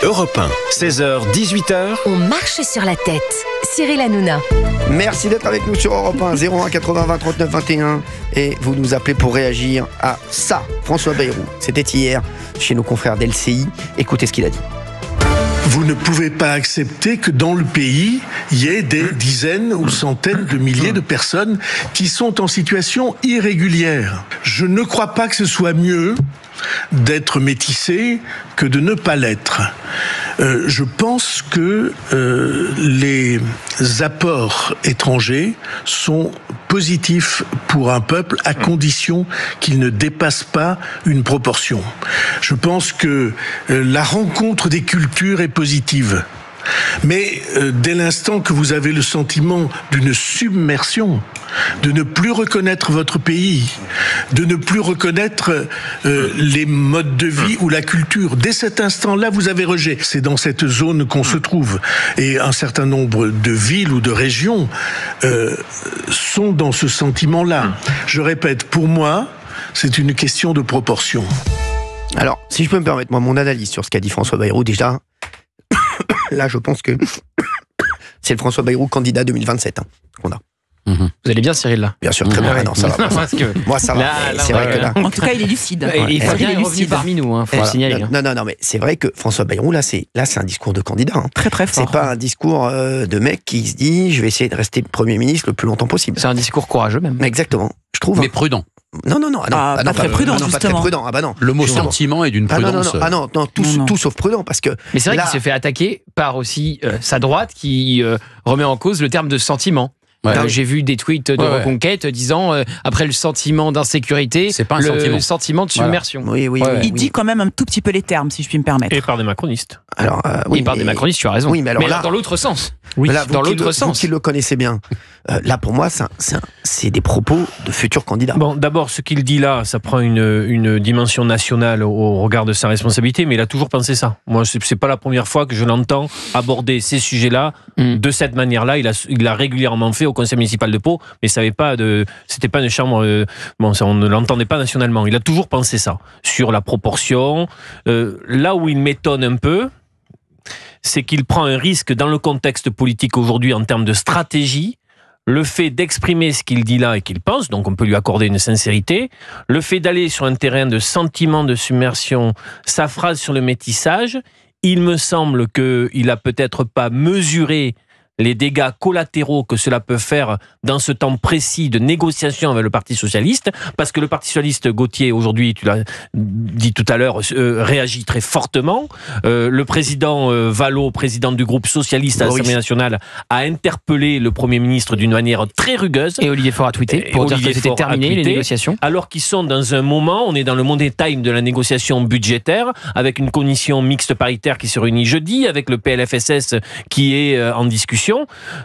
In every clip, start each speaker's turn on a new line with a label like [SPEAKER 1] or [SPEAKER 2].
[SPEAKER 1] Europe 1, 16h, 18h.
[SPEAKER 2] On marche sur la tête. Cyril Hanouna.
[SPEAKER 3] Merci d'être avec nous sur Europe 1, 01 80 20 39 21. Et vous nous appelez pour réagir à ça. François Bayrou, c'était hier chez nos confrères d'LCI. Écoutez ce qu'il a dit.
[SPEAKER 4] Vous ne pouvez pas accepter que dans le pays, il y ait des dizaines ou centaines de milliers de personnes qui sont en situation irrégulière. Je ne crois pas que ce soit mieux d'être métissé que de ne pas l'être. Je pense que les apports étrangers sont positifs pour un peuple à condition qu'il ne dépasse pas une proportion. Je pense que la rencontre des cultures est positive. Mais dès l'instant que vous avez le sentiment d'une submersion, de ne plus reconnaître votre pays, de ne plus reconnaître les modes de vie ou la culture, dès cet instant-là, vous avez rejet. C'est dans cette zone qu'on se trouve. Et un certain nombre de villes ou de régions sont dans ce sentiment-là. Je répète, pour moi, c'est une question de proportion.
[SPEAKER 3] Alors, si je peux me permettre, moi, mon analyse sur ce qu'a dit François Bayrou, déjà... Là, je pense que c'est le François Bayrou candidat 2027 qu'on a.
[SPEAKER 5] Vous allez bien, Cyril, là?
[SPEAKER 3] Bien sûr, très bien. Non, ça va. Moi, ça va.
[SPEAKER 5] Là,
[SPEAKER 3] c'est vrai que là...
[SPEAKER 6] En tout cas, il est lucide.
[SPEAKER 5] Il faut bien revenu parmi nous, faut le signaler.
[SPEAKER 3] Non, mais c'est vrai que François Bayrou, là, c'est un discours de candidat.
[SPEAKER 6] Très, très fort.
[SPEAKER 3] C'est pas un discours de mec qui se dit je vais essayer de rester Premier ministre le plus longtemps possible.
[SPEAKER 5] C'est un discours courageux, même.
[SPEAKER 3] Exactement, je trouve.
[SPEAKER 7] Mais prudent.
[SPEAKER 3] Non,
[SPEAKER 6] pas très prudent,
[SPEAKER 3] pas très prudent. Ah bah non.
[SPEAKER 7] Le mot sentiment est d'une prudence.
[SPEAKER 3] Non, tout sauf prudent, parce que...
[SPEAKER 5] Mais c'est vrai qu'il se fait attaquer par aussi sa droite qui remet en cause le terme de sentiment. J'ai vu des tweets de Reconquête disant après le sentiment d'insécurité,
[SPEAKER 7] c'est pas un
[SPEAKER 5] le sentiment de submersion.
[SPEAKER 3] Oui.
[SPEAKER 6] Il dit quand même un tout petit peu les termes, si je puis me permettre.
[SPEAKER 8] Et par des macronistes.
[SPEAKER 3] Alors,
[SPEAKER 5] des macronistes, tu as raison.
[SPEAKER 3] Oui, mais alors là,
[SPEAKER 5] dans l'autre sens.
[SPEAKER 8] Oui,
[SPEAKER 3] là,
[SPEAKER 5] dans l'autre sens.
[SPEAKER 3] Vous qui le connaissez bien, là pour moi, c'est des propos de futurs candidats.
[SPEAKER 8] Bon, d'abord, ce qu'il dit là, ça prend une dimension nationale au regard de sa responsabilité, mais il a toujours pensé ça. Moi, c'est pas la première fois que je l'entends aborder ces sujets-là de cette manière-là. Il l'a régulièrement fait au conseil municipal de Pau, mais c'était pas une chambre. On ne l'entendait pas nationalement. Il a toujours pensé ça sur la proportion. Là où il m'étonne un peu, c'est qu'il prend un risque dans le contexte politique aujourd'hui en termes de stratégie. Le fait d'exprimer ce qu'il dit là et qu'il pense, donc on peut lui accorder une sincérité, le fait d'aller sur un terrain de sentiment de submersion, sa phrase sur le métissage, il me semble qu'il n'a peut-être pas mesuré les dégâts collatéraux que cela peut faire dans ce temps précis de négociation avec le Parti Socialiste, parce que le Parti Socialiste, Gauthier, aujourd'hui, tu l'as dit tout à l'heure, réagit très fortement. Le président Vallot, président du groupe socialiste à l'Assemblée nationale, a interpellé le Premier ministre d'une manière très rugueuse.
[SPEAKER 5] Et Olivier Faure a tweeté pour dire que c'était terminé les négociations.
[SPEAKER 8] Alors qu'ils sont dans un moment, on est dans le money time de la négociation budgétaire, avec une commission mixte paritaire qui se réunit jeudi, avec le PLFSS qui est en discussion.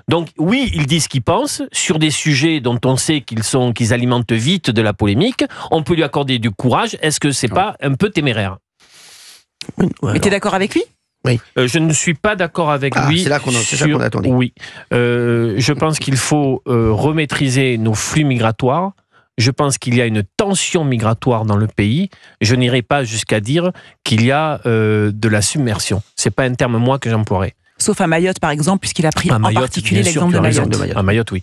[SPEAKER 8] Donc oui, il dit ce qu'il pense sur des sujets dont on sait qu'ils alimentent vite de la polémique. On peut lui accorder du courage. Est-ce que c'est pas un peu téméraire?
[SPEAKER 6] Mais t'es d'accord avec lui?
[SPEAKER 3] Oui.
[SPEAKER 8] Je ne suis pas d'accord avec lui.
[SPEAKER 3] C'est ça qu'on attendait.
[SPEAKER 8] Oui. Je pense qu'il faut remaîtriser nos flux migratoires. Je pense qu'il y a une tension migratoire dans le pays. Je n'irai pas jusqu'à dire qu'il y a de la submersion. C'est pas un terme, moi, que j'emploierais.
[SPEAKER 6] Sauf à Mayotte, par exemple, puisqu'il a pris en particulier l'exemple de Mayotte.
[SPEAKER 8] À Mayotte, oui.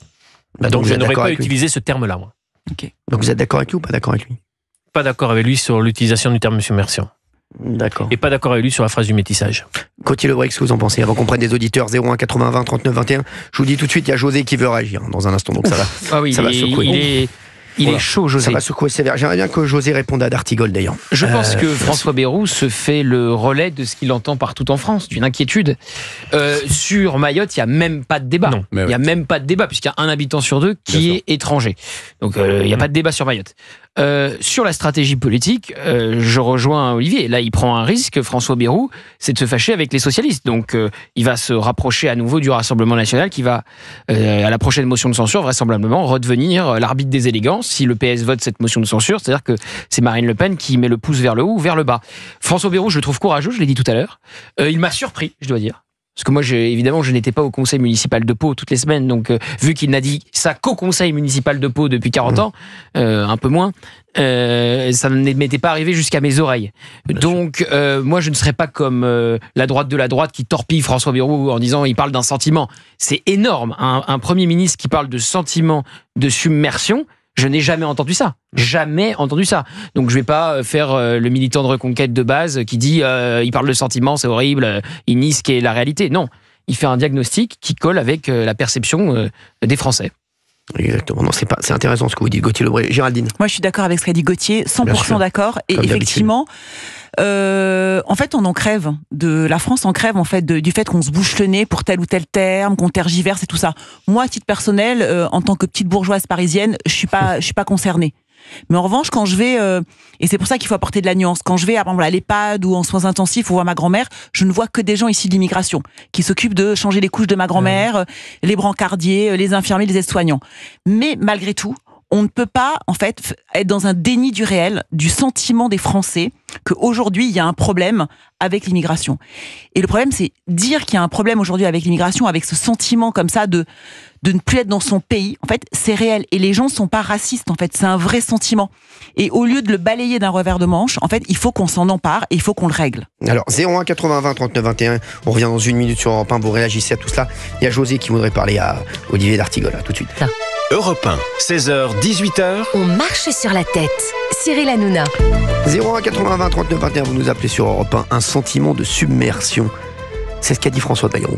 [SPEAKER 8] Donc je n'aurais pas utilisé ce terme-là, moi.
[SPEAKER 6] Okay.
[SPEAKER 3] Donc vous êtes d'accord avec lui ou pas d'accord avec lui?
[SPEAKER 8] Pas d'accord avec lui sur l'utilisation du terme submersion.
[SPEAKER 3] D'accord.
[SPEAKER 8] Et pas d'accord avec lui sur la phrase du métissage.
[SPEAKER 3] Gauthier Lebret, qu'est-ce que vous en pensez? Avant qu'on prenne des auditeurs 01 80 20 39 21, je vous dis tout de suite, il y a José qui veut réagir dans un instant, donc ça va.
[SPEAKER 5] Ah oui,
[SPEAKER 3] ça va secouer.
[SPEAKER 5] Il est chaud, José.
[SPEAKER 3] Ça va secouer sévère. J'aimerais bien que José réponde à D'Artigol, d'ailleurs.
[SPEAKER 5] Je pense que François Bayrou se fait le relais de ce qu'il entend partout en France, d'une inquiétude. Sur Mayotte, il n'y a même pas de débat. Il n'y a même pas de débat, puisqu'il y a un habitant sur deux qui est étranger. Donc, il n'y a pas de débat sur Mayotte. Sur la stratégie politique, je rejoins Olivier. Là, il prend un risque, François Bayrou, c'est de se fâcher avec les socialistes. Donc, il va se rapprocher à nouveau du Rassemblement national qui va, à la prochaine motion de censure, vraisemblablement redevenir l'arbitre des élégances si le PS vote cette motion de censure. C'est-à-dire que c'est Marine Le Pen qui met le pouce vers le haut ou vers le bas. François Bayrou, je le trouve courageux, je l'ai dit tout à l'heure. Il m'a surpris, je dois dire. Parce que moi, évidemment, je n'étais pas au conseil municipal de Pau toutes les semaines. Donc, vu qu'il n'a dit ça qu'au conseil municipal de Pau depuis 40 ans, un peu moins, ça ne m'était pas arrivé jusqu'à mes oreilles. Donc, moi, je ne serais pas comme la droite de la droite qui torpille François Bayrou en disant il parle d'un sentiment. C'est énorme. Un Premier ministre qui parle de sentiment de submersion, je n'ai jamais entendu ça. Jamais entendu ça. Donc je vais pas faire le militant de reconquête de base qui dit il parle de sentiment, c'est horrible, il nie ce qui est la réalité. Non, il fait un diagnostic qui colle avec la perception des Français.
[SPEAKER 3] Exactement. Non, c'est intéressant ce que vous dites, Gauthier Lebray. Géraldine.
[SPEAKER 6] Moi, je suis d'accord avec ce qu'a dit Gauthier, 100% d'accord. Et comme effectivement, en fait, on en crève. La France en crève en fait du fait qu'on se bouche le nez pour tel ou tel terme, qu'on tergiverse et tout ça. Moi, à titre personnel, en tant que petite bourgeoise parisienne, je suis pas concernée. Mais en revanche, quand je vais, et c'est pour ça qu'il faut apporter de la nuance, quand je vais à l'EHPAD ou en soins intensifs ou voir ma grand-mère, je ne vois que des gens issus de l'immigration, qui s'occupent de changer les couches de ma grand-mère, les brancardiers, les infirmiers, les aides-soignants. Mais malgré tout, on ne peut pas, en fait, être dans un déni du réel, du sentiment des Français, qu'aujourd'hui, il y a un problème avec l'immigration. Et le problème, c'est dire qu'il y a un problème aujourd'hui avec l'immigration, avec ce sentiment comme ça de ne plus être dans son pays. En fait, c'est réel. Et les gens ne sont pas racistes, en fait. C'est un vrai sentiment. Et au lieu de le balayer d'un revers de manche, en fait, il faut qu'on s'en empare et il faut qu'on le règle.
[SPEAKER 3] Alors, 01 80 20 39 21, on revient dans une minute sur Europe 1, vous réagissez à tout cela. Il y a José qui voudrait parler à Olivier d'Artigol, tout de suite.
[SPEAKER 1] Europe 1, 16h, 18h.
[SPEAKER 2] On marche sur la tête. Cyril Hanouna.
[SPEAKER 3] 01 80 20 39 21, vous nous appelez sur Europe 1, un sentiment de submersion. C'est ce qu'a dit François Bayrou.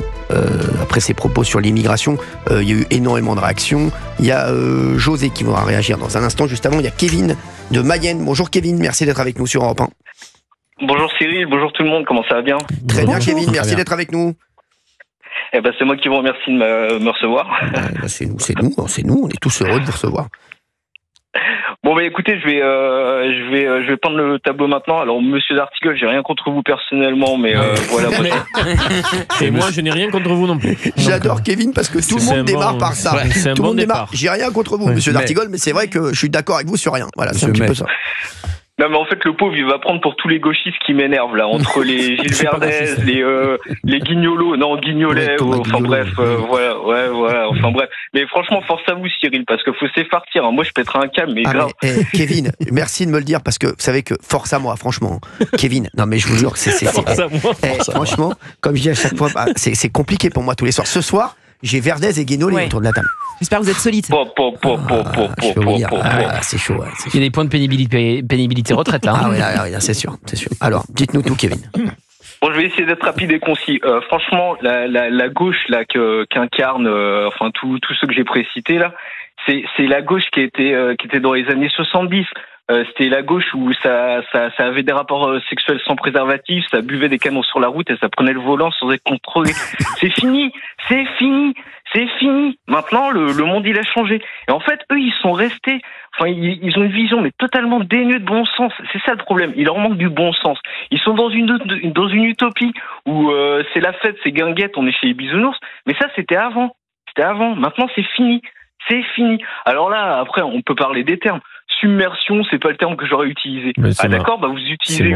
[SPEAKER 3] Après ses propos sur l'immigration, il y a eu énormément de réactions. Il y a José qui voudra réagir dans un instant. Juste avant, il y a Kevin de Mayenne. Bonjour Kevin, merci d'être avec nous sur Europe 1.
[SPEAKER 9] Bonjour Cyril, bonjour tout le monde, comment ça va bien?
[SPEAKER 3] Très bien Kevin, merci d'être avec nous.
[SPEAKER 9] Eh ben, c'est moi qui vous remercie de me recevoir.
[SPEAKER 3] C'est nous, on est tous heureux de vous recevoir.
[SPEAKER 9] Bon, bah écoutez, je vais prendre le tableau maintenant. Alors, monsieur d'Artigol, j'ai rien contre vous personnellement, mais voilà.
[SPEAKER 8] Et moi, je n'ai rien contre vous non plus.
[SPEAKER 3] J'adore Kevin parce que tout le monde démarre par ça. Tout le monde démarre. J'ai rien contre vous, monsieur d'Artigol, mais c'est vrai que je suis d'accord avec vous sur rien. Voilà, c'est un petit peu ça.
[SPEAKER 9] Non mais en fait le pauvre il va prendre pour tous les gauchistes qui m'énervent là, entre les Gilles Verdez, les Guignolos, non Guignolet, enfin bref, voilà, enfin bref. Mais franchement force à vous Cyril, parce que faut s'effartir, hein. Moi je pèterai un câble, mais grave.
[SPEAKER 3] Kevin, merci de me le dire parce que vous savez que force à moi, franchement, Kevin. Non mais je vous jure, c'est
[SPEAKER 8] force à moi.
[SPEAKER 3] Franchement, comme je dis à chaque fois, c'est compliqué pour moi tous les soirs. Ce soir, j'ai Verdez et Guignolet autour de la table.
[SPEAKER 6] J'espère que vous êtes solides.
[SPEAKER 3] C'est chaud.
[SPEAKER 5] Il y a des points de pénibilité retraite là.
[SPEAKER 3] Ah oui, c'est sûr. Alors, dites-nous tout, Kevin.
[SPEAKER 9] Bon, je vais essayer d'être rapide et concis. Franchement, la gauche là qu'incarne, enfin tous ceux que j'ai précités là, c'est la gauche qui était dans les années 70. C'était la gauche où ça avait des rapports sexuels sans préservatif, ça buvait des canons sur la route et ça prenait le volant sans être contrôlé. C'est fini. Maintenant, le monde il a changé. Et en fait, eux, ils sont restés. Enfin, ils ont une vision mais totalement dénuée de bon sens. C'est ça le problème. Il leur manque du bon sens. Ils sont dans une utopie où c'est la fête, c'est guinguette, on est chez les bisounours. Mais ça, c'était avant. Maintenant, c'est fini. Alors là, après, on peut parler des termes. Submersion, c'est pas le terme que j'aurais utilisé. D'accord, bah vous utilisez.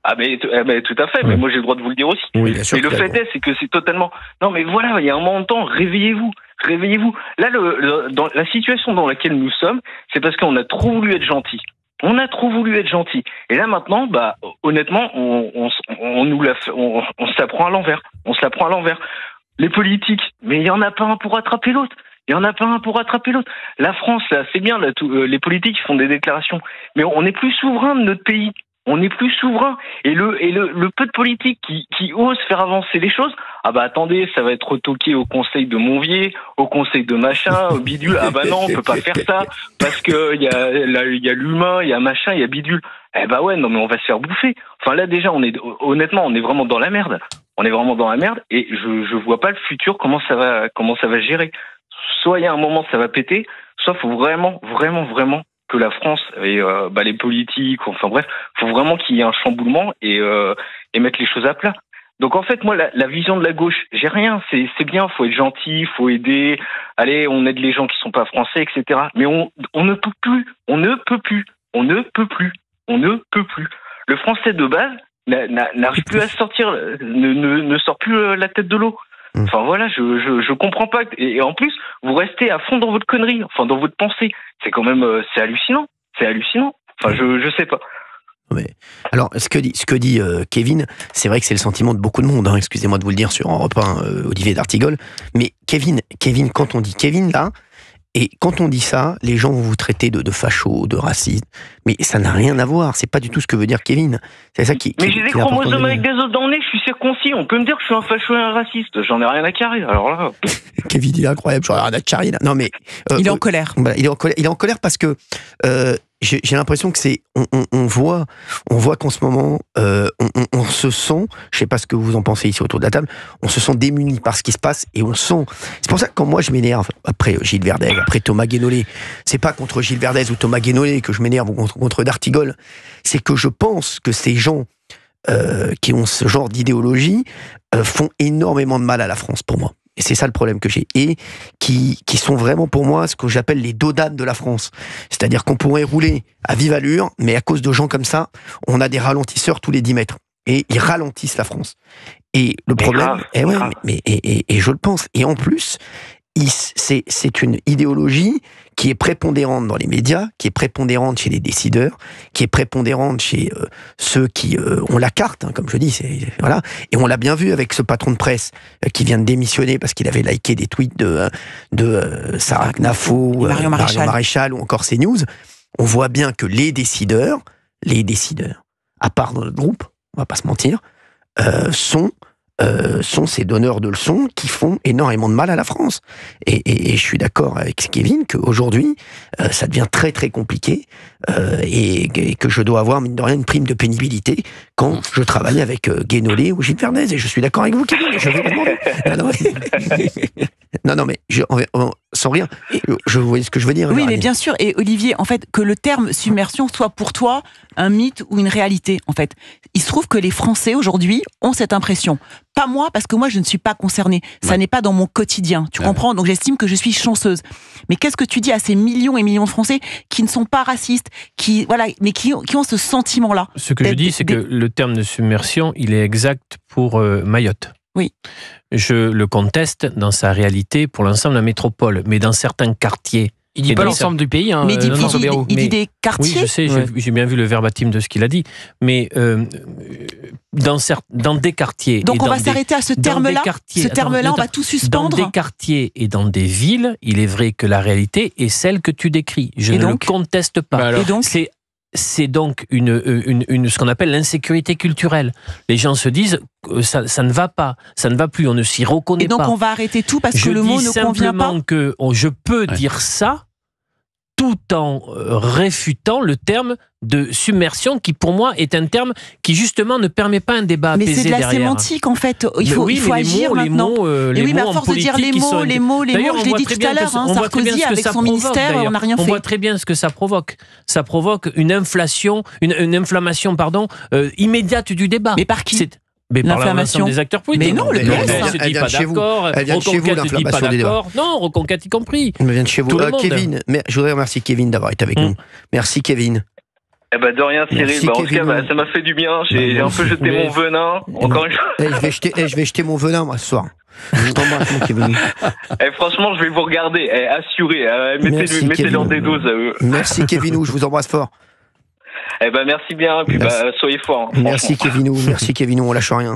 [SPEAKER 9] Ah mais tout à fait. Mais moi j'ai le droit de vous le dire aussi.
[SPEAKER 3] Oui, bien sûr.
[SPEAKER 9] Mais le fait est, c'est que c'est totalement. Non mais voilà, il y a un moment de temps. Réveillez-vous. Là, dans la situation dans laquelle nous sommes, c'est parce qu'on a trop voulu être gentil. Et là maintenant, bah honnêtement, on se la prend à l'envers. Les politiques, mais il y en a pas un pour rattraper l'autre. La France, là, c'est bien, là, les politiques font des déclarations, mais on n'est plus souverain de notre pays. Et le peu de politiques qui osent faire avancer les choses, ah bah attendez, ça va être retoqué au conseil de Monvier, au conseil de machin, au bidule. Ah bah non, on peut pas faire ça parce que il y a l'humain, il y a machin, il y a bidule. Eh bah ouais, non mais on va se faire bouffer. Enfin là déjà, on est vraiment dans la merde. Et je vois pas le futur comment ça va gérer. Soit il y a un moment ça va péter, soit faut vraiment que la France et les politiques, enfin bref, faut vraiment qu'il y ait un chamboulement et mettre les choses à plat. Donc en fait moi la vision de la gauche, j'ai rien, c'est bien, faut être gentil, faut aider, allez on aide les gens qui sont pas français, etc. Mais on ne peut plus. Le français de base, n'arrive plus à sortir, ne sort plus la tête de l'eau. Enfin voilà, je comprends pas. Et en plus, vous restez à fond dans votre connerie, enfin dans votre pensée. C'est quand même, c'est hallucinant. C'est hallucinant. Enfin, je sais pas.
[SPEAKER 3] Mais, alors, ce que dit Kevin, c'est vrai que c'est le sentiment de beaucoup de monde, hein, excusez-moi de vous le dire sur Europe 1, Olivier d'Artigol, mais Kevin, quand on dit Kevin là, et quand on dit ça, les gens vont vous traiter de facho, de raciste, mais ça n'a rien à voir, c'est pas du tout ce que veut dire Kevin. C'est ça qui
[SPEAKER 9] mais j'ai des chromosomes avec des os dans le nez, je suis circoncis, on peut me dire que je suis un facho et un raciste, j'en ai rien à carrer, alors là...
[SPEAKER 3] Kevin, il est incroyable, j'en ai rien à carrer là. Non mais...
[SPEAKER 6] il est en colère.
[SPEAKER 3] Voilà, il est en colère parce que... j'ai l'impression que c'est on voit qu'en ce moment on se sent, je sais pas ce que vous en pensez ici autour de la table, on se sent démuni par ce qui se passe et on sent, c'est pour ça que quand moi je m'énerve après Gilles Verdez, après Thomas Guénolé, c'est pas contre Gilles Verdez ou Thomas Guénolé que je m'énerve ou contre D'Artigol, c'est que je pense que ces gens qui ont ce genre d'idéologie font énormément de mal à la France pour moi. Et c'est ça le problème que j'ai. Et qui sont vraiment pour moi ce que j'appelle les dodanes de la France. C'est-à-dire qu'on pourrait rouler à vive allure, mais à cause de gens comme ça, on a des ralentisseurs tous les 10 mètres. Et ils ralentissent la France. Et le problème, et je le pense. Et en plus, c'est une idéologie qui est prépondérante dans les médias, qui est prépondérante chez les décideurs, qui est prépondérante chez ceux qui ont la carte, hein, comme je dis, voilà. Et on l'a bien vu avec ce patron de presse qui vient de démissionner parce qu'il avait liké des tweets de Sarah Knafo, Marion Maréchal ou encore CNews. On voit bien que les décideurs, à part dans notre groupe, on va pas se mentir, sont ces donneurs de leçons qui font énormément de mal à la France. Et je suis d'accord avec Kevin qu'aujourd'hui, ça devient très très compliqué et que je dois avoir, mine de rien, une prime de pénibilité quand je travaille avec Guénolé ou Gilles Verdez. Et je suis d'accord avec vous, Kevin, je vais vous demander. Non, mais sans rien, je vois ce que je veux dire.
[SPEAKER 6] Oui, mais bien sûr. Et Olivier, en fait, que le terme submersion soit pour toi un mythe ou une réalité, en fait. Il se trouve que les Français, aujourd'hui, ont cette impression. Pas moi, parce que moi, je ne suis pas concernée. Ça n'est pas dans mon quotidien. Tu comprends ? Donc, j'estime que je suis chanceuse. Mais qu'est-ce que tu dis à ces millions et millions de Français qui ne sont pas racistes, mais qui ont ce sentiment-là ?
[SPEAKER 8] Ce que je dis, c'est que le terme de submersion, il est exact pour Mayotte.
[SPEAKER 6] Oui.
[SPEAKER 8] Je le conteste dans sa réalité pour l'ensemble de la métropole, mais dans certains quartiers.
[SPEAKER 5] Il dit pas l'ensemble du pays, hein,
[SPEAKER 6] mais il dit des quartiers.
[SPEAKER 8] Oui, je sais, j'ai bien vu le verbatim de ce qu'il a dit, mais dans des quartiers.
[SPEAKER 6] Donc on va s'arrêter à ce terme-là. Ce terme-là, on va tout suspendre.
[SPEAKER 8] Dans des quartiers et dans des villes, il est vrai que la réalité est celle que tu décris. Je ne le conteste pas.
[SPEAKER 6] Et donc
[SPEAKER 8] c'est donc ce qu'on appelle l'insécurité culturelle. Les gens se disent ça ne va pas, ça ne va plus, on ne s'y reconnaît pas.
[SPEAKER 6] Et donc on va arrêter tout parce que le mot ne convient pas.
[SPEAKER 8] Je dis simplement que je peux dire ça tout en réfutant le terme de submersion qui pour moi est un terme qui justement ne permet pas un débat apaisé derrière.
[SPEAKER 6] Mais c'est de la sémantique en fait, il faut agir maintenant. Et oui, mais à force de dire les mots, je l'ai dit tout à l'heure, Sarkozy avec son ministère, on n'a rien fait.
[SPEAKER 8] On voit très bien ce que ça provoque. Ça provoque une inflammation immédiate du débat.
[SPEAKER 6] Mais par qui ?
[SPEAKER 8] Mais par l'ensemble des acteurs politiques.
[SPEAKER 6] Mais non, le PS
[SPEAKER 8] ne se dit pas d'accord. Reconquête ne dit pas d'accord. Non, Reconquête y compris.
[SPEAKER 3] Elle vient de chez vous. Kevin, je voudrais remercier Kevin d'avoir été avec nous. Merci Kevin.
[SPEAKER 9] De rien, Cyril. En tout cas, ça m'a fait du bien. J'ai un peu jeté mon venin. Encore une fois.
[SPEAKER 3] Je vais jeter mon venin, moi, ce soir. Je t'embrasse, mon Kevin.
[SPEAKER 9] Franchement, je vais vous regarder. Assuré. Mettez-leur des doses.
[SPEAKER 3] Merci, Kevin. Je vous embrasse fort.
[SPEAKER 9] Merci bien. Et puis, soyez forts.
[SPEAKER 3] Merci, Kevin. On lâche rien.